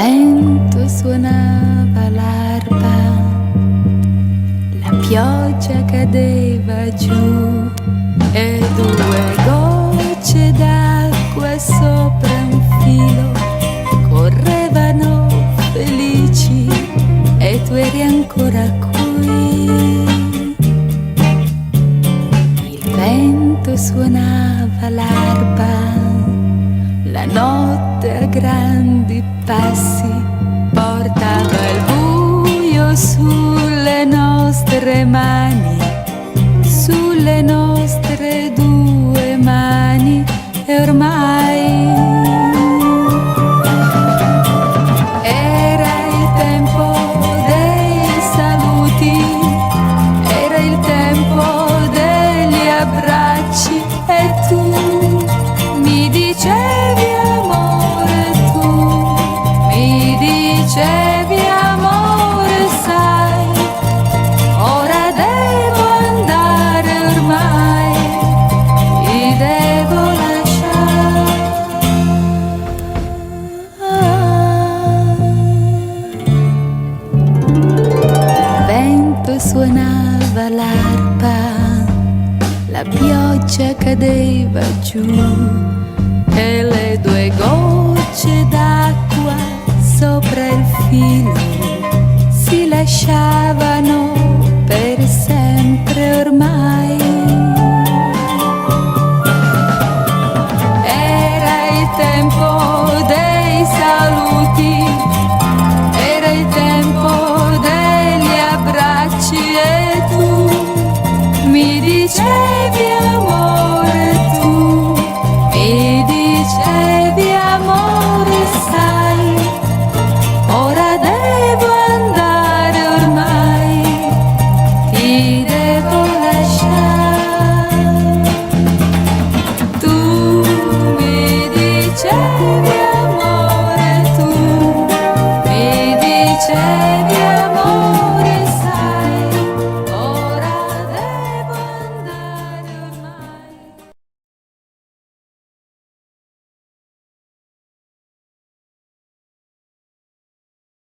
vento suonava l'arpa, la pioggia cadeva giù e due gocce d'acqua sopra un filo correvano felici e tu eri ancora qui. Il vento suonava l'arpa, la notte a grandi passi portava il buio sulle nostre mani, sulle nostre due mani, e ormai era il tempo dei saluti, era il tempo degli abbracci e tu mi dicevi amore, tu mi dicevi amore, sai, ora devo andare ormai, ti devo lasciare. Il vento suonava l'arpa, la pioggia cadeva giù e le due gocce d'acqua sopra il filo si lasciavano per sempre ormai.